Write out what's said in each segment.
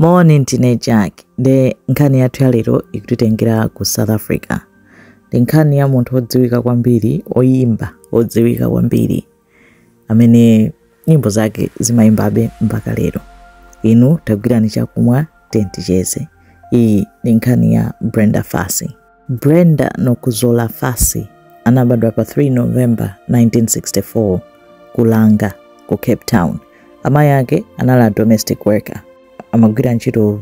Morning teenager de nkhani yathu ya lero ikutitengera ku South Africa. De nkhani ya munthu odziwika kwambiri, oyimba odziwika kwambiri amene nyimbo zake zimayimbabe mpaka lero. Inu tagwirani chakumwa tenticheze. Iyi ni nkhani ya Brenda Fassie. Brenda Nokuzola Fassie anabadwa pa 3 November 1964 kulanga ku Cape Town. Ama yake anala domestic worker. Amagwira ntchito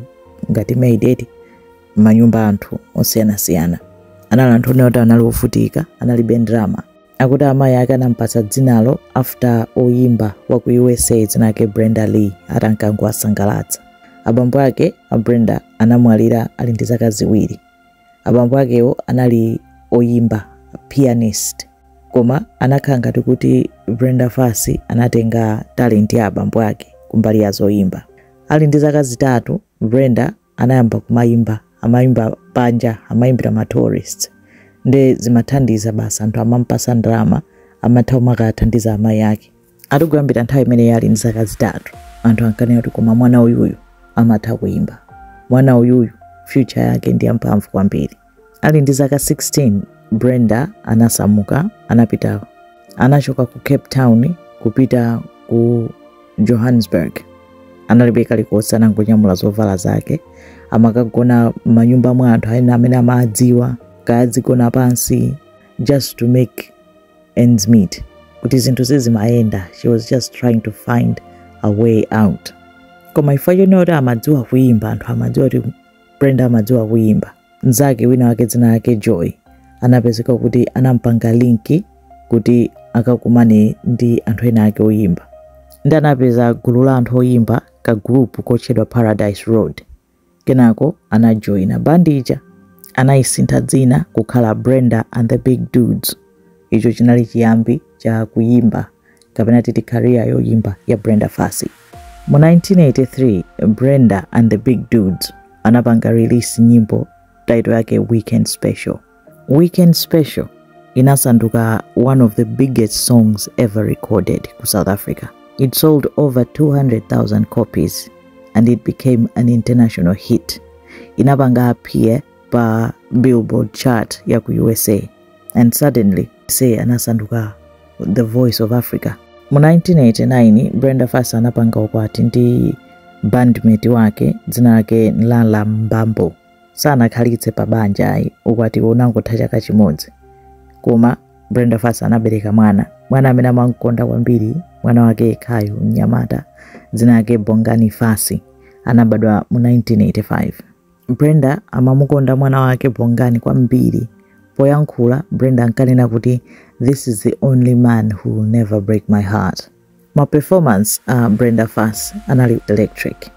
ngati maid manyumba anthu osiyana-siyana. Anali anthu oti anali ofutika, analibe drama. Akuti amayi ake anampatsa dzinalo after oyimba wa ku USA dzina lake Brenda Lee atankangu asangalatsa. Abambo ake a Brenda anamwalira ali ndi zaka ziwiri. Abambo akewo anali oyimba, pianist. Koma anakhala ngati kuti Brenda Fassie anatenga talent ya abambo ake kumbali ya zoyimba. Ali ndi zaka zitatu, Brenda anayamba kumayimba, amayimba panja, amayimbira ma tourists. Nde zimathandiza basa anthu amampasa ndalama, amathawa makathandiza amayi ake. Atikuyambira nthawi imene yali ndi zaka zitatu, anthu ankanena kuti koma mwana uyuyu amatha kuyimba. Mwana uyuyu future yake ndi yamphamvu kwambiri. Ali ndi zaka 16, Brenda anasamuka, anachoka ku Cape Town kupita ku Johannesburg. Analibe kalikonse anangonyamula zovala zake, amakagona manyumba mwa anthu amene amadziwa, kadzigona pansi just to make ends meet. Kuti zinthu zizimayenda, she was just trying to find a way out. Koma ifa yonoti amadziwa kuyimba, anthu amadziwa kuti Brenda amadziwa kuyimba. Mzake wina wake dzina lake Joy anapezeka kuti anampanga linki kuti akakumane ndi anthu ena ake oyimba. Ndi anapeza gulu la anthu oyimba ka group kochedwa Paradise Road. Kenako anajoina bandija, anayisintha dzina kukhala Brenda and the Big Dudes. Icho chinali chiyambi cha kuyimba kapena titi career yoyimba ya Brenda Fassie. Mu 1983, Brenda and the Big Dudes anapanga release nyimbo title yake Weekend Special. Weekend Special inasanduka one of the biggest songs ever recorded ku South Africa. It sold over 200,000 copies and it became an international hit. Inapanga appear pa Billboard chart ya ku USA, and suddenly anasanduka the voice of Africa. Mu 1989, Brenda Fassie anapanga ukwati ndi bandmate wake dzina lake Nlala Mbambo. Sana khalitse pa banja ukwati unangotha chaka chimodzi. Koma Brenda Fassie anabereka mwana amene amankonda kwambiri, mwana wake Khayu Mnyamata dzina lake Bongani Fassie, anabadwa mu 1985. Brenda amamukonda mwana wake Bongani kwambiri. Poyankhula, Brenda ankanena kuti this is the only man who will never break my heart. Ma performance Brenda Fassie anali electric.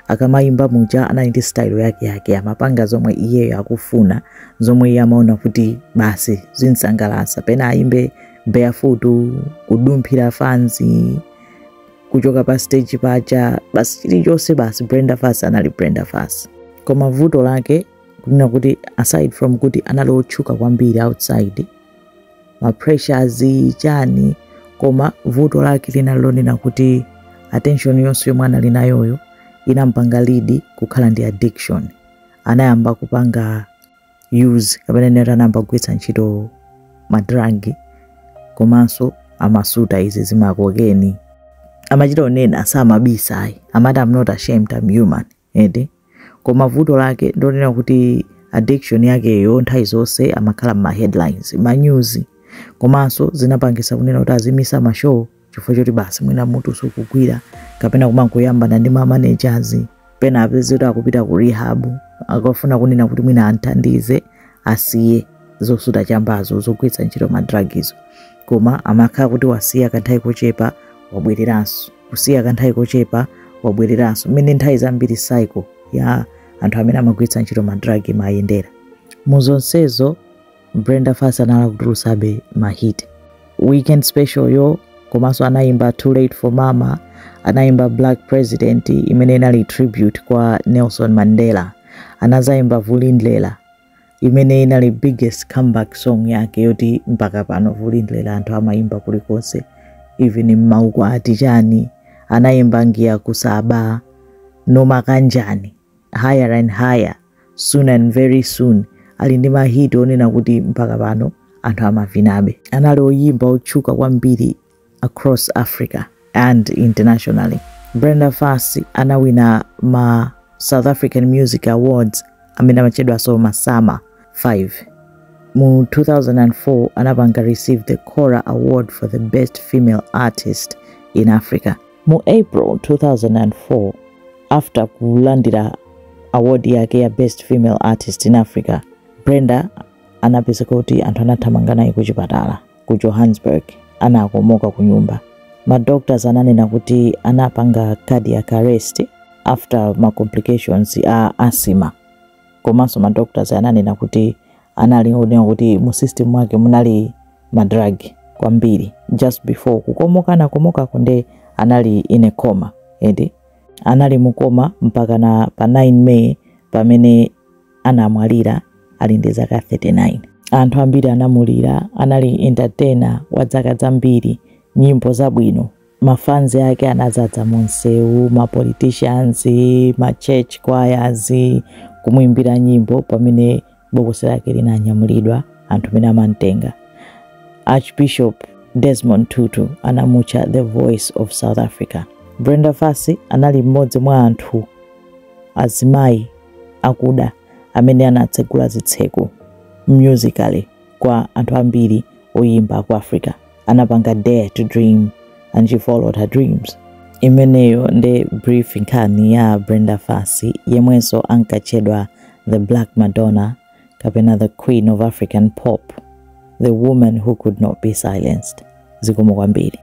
Akamayimba muja anali ndi style yake amapanga zomwe iye akufuna, zomwe iye amaona kuti basi zinsangalatsa. Pena ayimbe barefoot, kudumphira fanzi, kuchoka pa stage pacha, basi chilichonse basi Brenda Fassie anali Brenda Fassie. Koma vuto lake kunena kuti aside from kuti anali otchuka kwambiri outside, ma pressures chani, koma vuto lake linalonena kuti attention yonse yomwe anali nayoyo inampanga lead kukhala ndi addiction. Anayamba kupanga use kapena neta anayamba kugwiritsa ntchito madragi, komanso amasuta izi zimakokeni. Amachita onena samabisa ayi, amati I'm not ashamed, I'm human. Koma vuto lake ndonena kuti addiction yakeyo nthawi zonse amakhala ma headlines, ma news, komanso zinapangisa kunena kuti azimisa ma show chifukwa choti basi mwina mutu sukugwira, kapena kumangoyambana ndi ma managers, pena apeze kuti akupita ku rehab, akafuna kunena kuti mwina anthandize asiye zosuta chambazo zogwiritsa ntchito madragizo. Koma amakhala kuti wasiya kanthawi kochepa wabwereranso, kusiya kanthawi kochepa wabwereranso. Mmene nthawi zambiri cycle ya anthu amene amagwiritsa ntchito madragi mayendera. Muzonsezo Brenda Fassie anala kutulusabe mahit. Weekend Special yo, komanso anayimba Too Late for Mama, anayimba Black President imene inali tribute kwa Nelson Mandela, anazayimba Vulindlela imene inali biggest comeback song yake yoti mpaka pano Vulindlela anthu amayimba kulikonse, even mmaukwati chani. Anayimba Ngiya Kusaba, noma kanjani, higher and higher, soon and very soon. Ali ndi mahiti onena kuti mpaka pano anthu amavinabe. Anali oyimba otchuka kwambiri across Africa and internationally. Brenda Fassie anawina ma South African Music Awards amene amachedwa so masama 5. Mu 2004 anapanga receive the Cora Award for the best female artist in Africa. Mu April 2004 after kulandira award yake ya best female artist in Africa, Brenda anapeza kuti anthu anathamanga naye ku chipatala ku Johannesburg, anakomoka ku nyumba. Ma doctors ananena kuti anapanga cardiac arrest after ma complications a asthma. Komanso ma doctors ananena kuti analingonena kuti mu system mwake munali ma drug kwambiri. Just before kukomoka kunde anali in a coma. Anali mukoma mpaka na pa 9 May pamene anamwalira ali ndi zaka 39. Anthu ambiri anamulira, anali entertainer wa zaka zambiri, nyimbo zabwino. Mafans yake anazadza monseu, ma politicians, ma church choirs kumuimbira nyimbo pamene bokosi lake linanyamulidwa anthu mene amantenga. Archbishop Desmond Tutu anamutcha the voice of South Africa. Brenda Fassie anali mmodzi mwa anthu azimayi akuda amene anatsegula zitseko musically kwa anthu ambiri oyimba ku Africa. Anapanga Dare to Dream and she followed her dreams. Imeneyo nde brief nkhani ya Brenda Fassie yemwenso ankatchedwa the Black Madonna kapena the Queen of African Pop, the woman who could not be silenced. Zikomo kwambiri.